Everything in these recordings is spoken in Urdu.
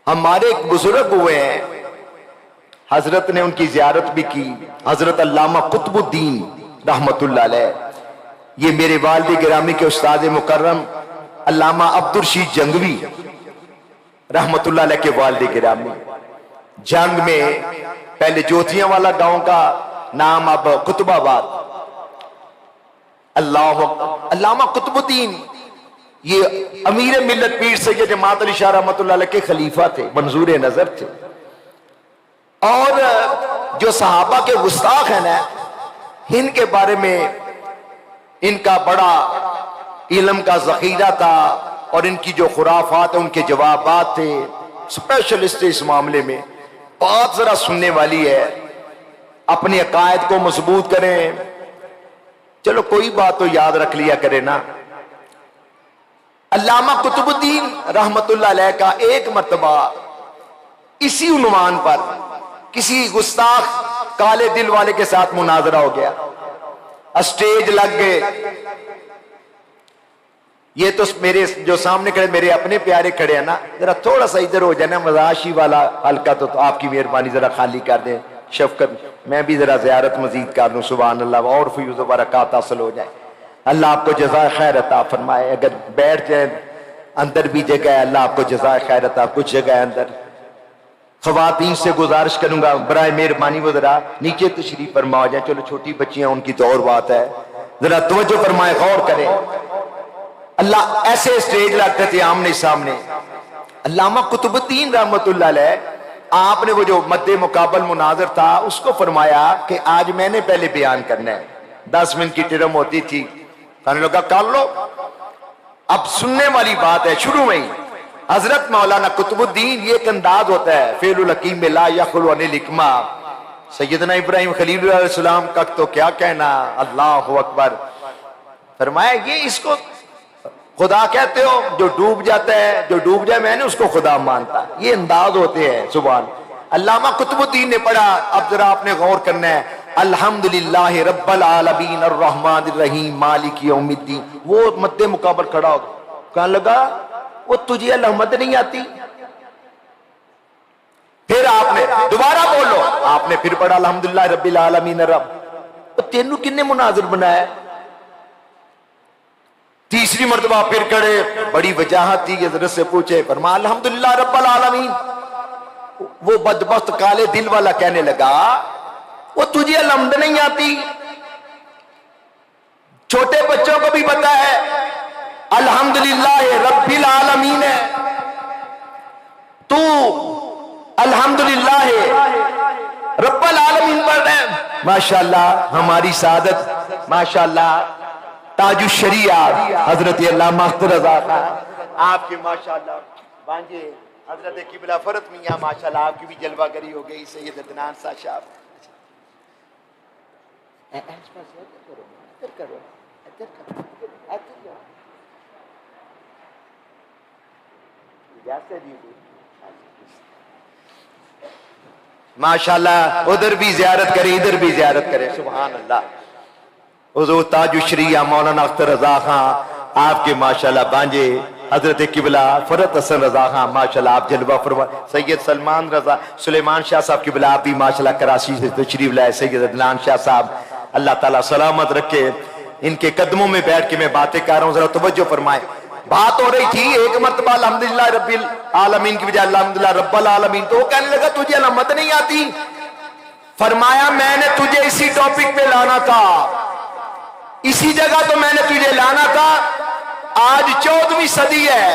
ہمارے ایک بزرگ ہوئے ہیں، حضرت نے ان کی زیارت بھی کی، حضرت علامہ قطب الدین رحمت اللہ علیہ، یہ میرے والد گرامی کے استاد مکرم علامہ عبدالرشید جنگوی رحمت اللہ علیہ کے والد گرامی، جنگ میں پہلے جوتیاں والا گاؤں کا نام اب قطب آباد، علامہ قطب الدین یہ امیر ملت پیر سید جماعت علی شاہ رحمت اللہ علیہ کے خلیفہ تھے، منظور نظر تھے، اور جو صحابہ کے گستاخ ہیں نا، ان کے بارے میں ان کا بڑا علم کا ذخیرہ تھا، اور ان کی جو خرافات ان کے جوابات تھے، اسپیشلسٹ اس معاملے میں، بات ذرا سننے والی ہے، اپنے عقائد کو مضبوط کریں، چلو کوئی بات تو یاد رکھ لیا کرے نا۔ علامہ قطب الدین رحمت اللہ علیہ کا ایک مرتبہ اسی عنوان پر کسی گستاخ کالے دل والے کے ساتھ مناظرہ ہو گیا، اسٹیج لگ گئے، یہ تو میرے جو سامنے کھڑے میرے اپنے پیارے کھڑے ہیں نا، ذرا تھوڑا سا ادھر ہو جائے نا، مزاشی والا حلقہ تو آپ کی مہربانی ذرا خالی کر دیں، شفقت میں بھی ذرا زیارت مزید کر دوں، سبحان اللہ، اور فیوز و برکات حاصل ہو جائے، اللہ آپ کو جزائے خیر عطا فرمائے، اگر بیٹھ جائیں اندر بھی جگہ ہے، اللہ آپ کو جزائے خیر عطا، کچھ جگہ ہے اندر۔ خواتین سے گزارش کروں گا برائے مہربانی وہ ذرا نیچے تشریف فرما جائیں، چلو چھوٹی بچیاں ان کی تو اور بات ہے، ذرا توجہ فرمائے، غور کریں۔ اللہ ایسے اسٹیج لگتے تھے آمنے سامنے، علامہ قطب الدین رحمت اللہ علیہ، آپ نے وہ جو مد مقابل مناظر تھا اس کو فرمایا کہ آج میں نے پہلے بیان کرنا ہے، 10 منٹ کی ٹرم ہوتی تھی، کہنے لگا کر لو۔ اب سننے والی بات ہے، شروع میں ہی حضرت مولانا قطب الدین، یہ ایک انداز ہوتا ہے، فعل الحکیم لا یخلو عن الحکمہ، سیدنا ابراہیم خلیل علیہ السلام کا تو کیا کہنا، اللہ اکبر، فرمایا یہ اس کو خدا کہتے ہو، جو ڈوب جاتا ہے، جو ڈوب جائے میں نے اس کو خدا مانتا، یہ انداز ہوتے ہیں، سبحان۔ علامہ قطب الدین نے پڑھا، اب ذرا آپ نے غور کرنا ہے، الحمدللہ رب العالمین الرحمن الرحیم مالک یوم الدین، وہ مد مقابل کھڑا ہو کہنے لگا وہ تجھے الحمد نہیں آتی؟ پھر آپ نے دوبارہ بولو، آپ نے پھر پڑھا الحمدللہ رب العالمین الرحمن، تینوں کن نے مناظر بنایا؟ تیسری مرتبہ پھر کھڑے، بڑی وجاہت تھی، حضرت سے پوچھے، فرمایا الحمدللہ رب العالمین۔ وہ بدبخت کالے دل والا کہنے لگا وہ تجھے الحمد نہیں آتی؟ چھوٹے بچوں کو بھی پتا ہے الحمدللہ رب العالمین ہے، تو الحمدللہ رب العالمین پڑھ رہے ہیں۔ ماشاءاللہ ہماری سعادت، ماشاءاللہ تاج الشریعہ حضرت علامہ اختر رضا خان، آپ کے ماشاءاللہ بانجے حضرت قبلہ فرت میاں، ماشاءاللہ آپ کی بھی جلوہ گری ہو گئی، سید عدنان صاحب، ماشاءاللہ ادھر بھی زیارت کرے ادھر بھی زیارت کرے، سبحان اللہ۔ حضور تاج الشریعہ مولانا اختر رضا خان، آپ کے ماشاءاللہ بانجے حضرت قبلہ فرت حسن رضا خان، ماشاءاللہ آپ جلوہ فرما، سید سلمان رضا سلیمان شاہ صاحب قبلہ، آپ بھی ماشاءاللہ کراچی سے تشریف لائے، سید عدنان شاہ صاحب، اللہ تعالیٰ سلامت رکھے، ان کے قدموں میں بیٹھ کے میں باتیں کر رہا ہوں، ذرا توجہ فرمائیں۔ بات ہو رہی تھی ایک مرتبہ الحمدللہ رب العالمین کی بجائے الحمدللہ رب العالمین، تو وہ کہنے لگا تجھے علامت نہیں آتی؟ فرمایا میں نے تجھے اسی ٹاپک پہ لانا تھا، اسی جگہ تو میں نے تجھے لانا تھا۔ آج 14ویں صدی ہے،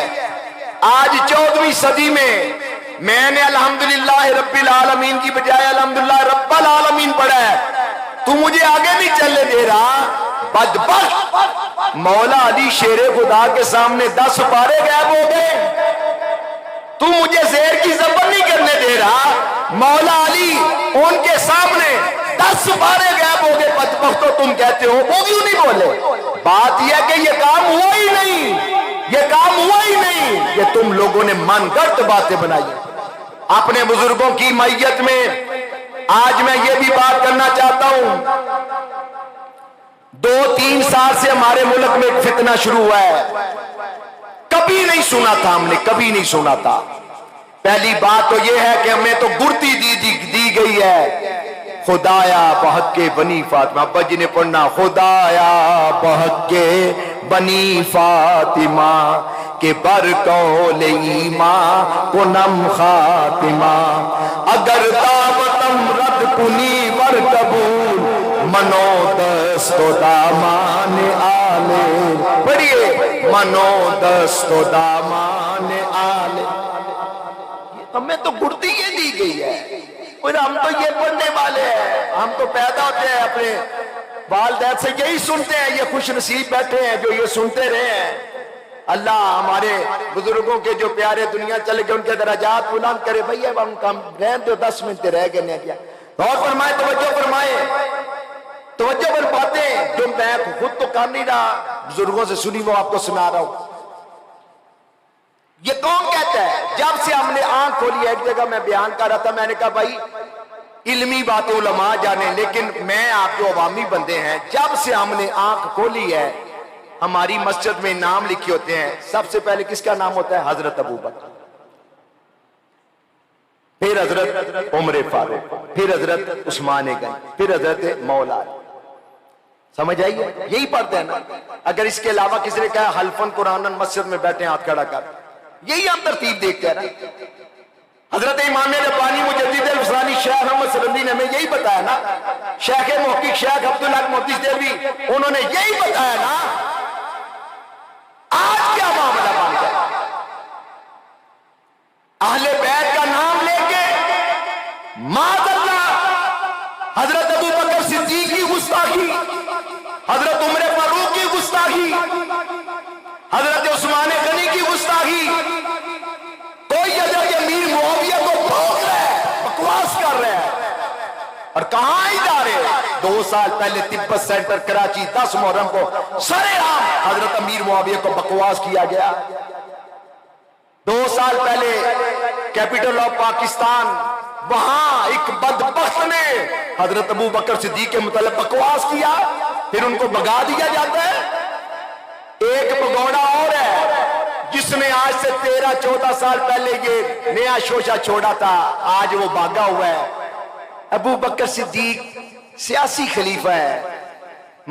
آج 14ویں صدی میں نے الحمدللہ رب العالمین کی بجائے الحمدللہ رب العالمین پڑھا ہے، تو مجھے آگے نہیں چلنے دے رہا، بدبخت۔ مولا علی شیر خدا کے سامنے 10 پارے غائب ہو گئے، تو مجھے زیر کی زبر نہیں کرنے دے رہا، مولا علی ان کے سامنے 10 پارے غائب ہو گئے، بدبختو تم کہتے ہو وہ کیوں نہیں بولے؟ بات یہ کہ یہ کام ہوا ہی نہیں، یہ کام ہوا ہی نہیں، یہ تم لوگوں نے من گھڑت باتیں بنائی۔ اپنے بزرگوں کی معیت میں آج میں یہ بھی بات کرنا چاہتا ہوں، 2-3 سال سے ہمارے ملک میں ایک فتنہ شروع ہوا ہے، کبھی نہیں سنا تھا ہم نے، کبھی نہیں سنا تھا، پہلی بات تو یہ ہے کہ ہمیں تو گڑتی دی گئی ہے، خدایا بحق کے بنی فاطمہ. ابا جی نے پڑھنا خدایا بحق کے بنی فاطمہ کہ بر قول ایمان کنم خاتمہ، اگر دعوتم رد کنی ور قبول منو دست و دامان آلے. پڑھیے منو دست و دامان آلے. ہمیں تو گڑتی یہ دی گئی ہے، اور ہم تو یہ پڑھنے والے ہیں. ہم تو پیدا ہوتے ہیں اپنے والدین سے یہی سنتے ہیں. یہ خوش نصیب بیٹھے ہیں جو یہ سنتے رہے ہیں. اللہ ہمارے بزرگوں کے جو پیارے دنیا چلے گئے ان کے درجات بلند کرے. بھئی اب ہم کام رہن دو، 10 منٹ رہ گئے نہیں کیا. غور فرمائے، توجہ فرمائے، توجہ پر باتیں جو میں خود تو کام نہیں رہا، بزرگوں سے سنی وہ آپ کو سنا رہا ہوں. یہ کون کہتا ہے؟ جب سے ہم نے آنکھ کھولی، ایک جگہ میں بیان کر رہا تھا، میں نے کہا بھائی علمی باتیں علماء جانے، لیکن میں آپ جو عوامی بندے ہیں، جب سے ہم نے آنکھ کھولی ہے ہماری مسجد میں نام لکھے ہوتے ہیں. سب سے پہلے کس کا نام ہوتا ہے؟ حضرت ابو بکر، پھر حضرت عمر فاروق، پھر حضرت عثمان غنی، پھر حضرت مولا علی. سمجھ آئیے؟ یہی پڑھتے ہیں نا. اگر اس کے علاوہ کسی نے کہا حلفن قرآن مسجد میں بیٹھے ہاتھ کھڑا کر، یہی ہم ترتیب دیکھتے ہیں نا. حضرت امام ربانی مجدد الفسانی شیخ احمد سرندی نے ہمیں یہی بتایا نا. شیخ محقق شیخ عبداللہ محدث دہلوی انہوں نے یہی بتایا نا. آج کیا معاملہ بن گیا؟ اہل بیت کا نام لے کے معاذ اللہ حضرت ابو بکر صدیق کی گستاخی، حضرت عمر فاروق کی گستاخی، حضرت عثمان غنی کی گستاخی. کوئی حضرت امیر معاویہ کو بھوک رہا ہے، بکواس کر رہا ہے. اور کہاں ادارے؟ 2 سال پہلے تبت سینٹر کراچی 10 محرم کو سرے عام حضرت امیر معاویہ کو بکواس کیا گیا. 2 سال پہلے کیپٹل آف پاکستان، وہاں ایک بدبخت نے حضرت ابو بکر صدیق کے متعلق بکواس کیا، پھر ان کو بھگا دیا جاتا ہے. ایک بگوڑا اور ہے جس نے آج سے 13-14 سال پہلے یہ نیا شوشہ چھوڑا تھا، آج وہ بھاگا ہوا ہے. ابو بکر صدیق سیاسی خلیفہ ہے،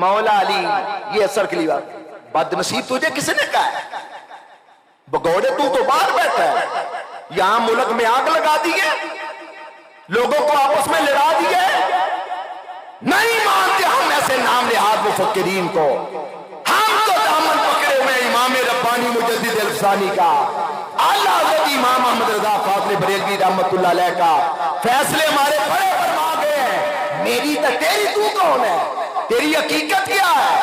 مولا علی یہ اثر خلیفہ. بد نصیب تجھے کس نے کہا ہے؟ بگوڑے تو باہر بیٹھا ہے. یہاں ملک میں آگ لگا دی ہے، لوگوں کو آپس میں لڑا دی ہے. نہیں مانتے ہم ایسے نام نہاد مفکرین کو. ہم تو دامن پکڑے ہوئے امام ربانی مجدد الفسانی کا، اعلیٰ حضرت امام احمد رضا فاضل بریلوی رحمت اللہ علیہ کا. فیصلے ہمارے بڑے فرما گئے ہیں. میری تو تیری تو کون ہے؟ تیری حقیقت کیا ہے؟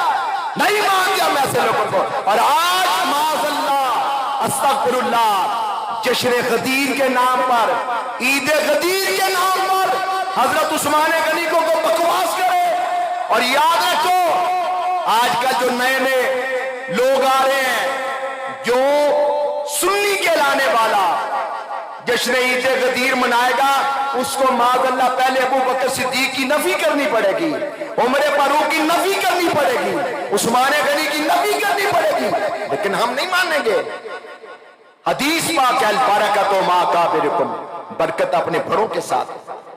نہیں مانتے ہم ایسے لوگوں کو. اور آج معاذ اللہ استغفر اللہ جشن غدیر کے نام پر، عید غدیر کے نام پر حضرت عثمان غنی کو بکواس کرے. اور یاد رکھو آج کل جو نئے نئے لوگ آ رہے ہیں، جو سنی کے لانے والا جشن عید غدیر منائے گا، اس کو معاذ اللہ پہلے ابو بکر صدیق کی نفی کرنی پڑے گی، عمر فاروق کی نفی کرنی پڑے گی، عثمان غنی کی نفی کرنی پڑے گی. لیکن ہم نہیں مانیں گے. حدیث پاک ہے البرکۃ مع کابرکم، برکت اپنے بڑوں کے ساتھ.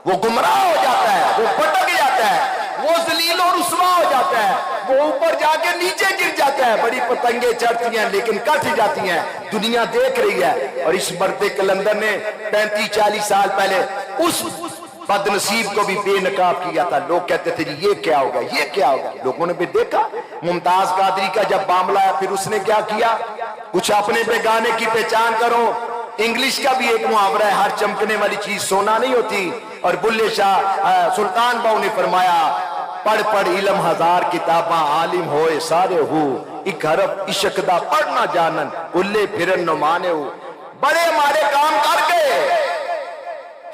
وہ گمراہ ہو جاتا ہے، وہ بھٹک جاتا ہے، وہ ذلیل اور رسوا ہو جاتا ہے، وہ اوپر جا کے نیچے گر جاتا ہے. بڑی پتنگیں چڑھتی ہیں لیکن کٹ جاتی ہیں، دنیا دیکھ رہی ہے. اور اس مرد کلندر نے 35-40 سال پہلے اس بد نصیب کو بھی بے نقاب کیا تھا. لوگ کہتے تھے جی یہ کیا ہوگا، یہ کیا ہوگا. لوگوں نے بھی دیکھا ممتاز قادری کا جب معاملہ ہے، پھر اس نے کیا کیا؟ کچھ اپنے بیگانے کی پہچان کرو. انگلش کا بھی ایک محاورہ ہے، ہر چمکنے والی چیز سونا نہیں ہوتی. اور بلے شاہ سلطان باؤ نے فرمایا پڑھ پڑھ علم ہزار کتاباں، عالم ہوئے سارے ہو، ایک حرف عشق دا پڑھنا جانن، کلے پھرن نمانے ہو. بڑے ہمارے کام کر گئے.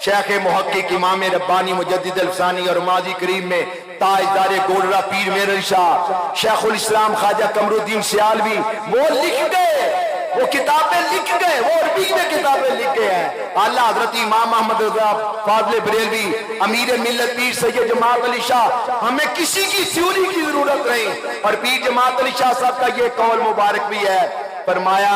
شیخ محقق امام ربانی مجدد الفسانی اور ماضی کریم میں تاجدار گولڑا پیر میرر شاہ شیخ الاسلام خواجہ قمر الدین سیالوی وہ لکھ گئے، وہ کتابیں لکھ گئے، وہ عربی میں کتابیں لکھ گئے ہیں. اعلیٰ حضرت امام احمد رضا فاضل بریلوی امیر ملت پیر سید جماعت علی شاہ، ہمیں کسی کی تھیوری کی ضرورت نہیں. اور پیر جماعت علی شاہ صاحب کا یہ قول مبارک بھی ہے، فرمایا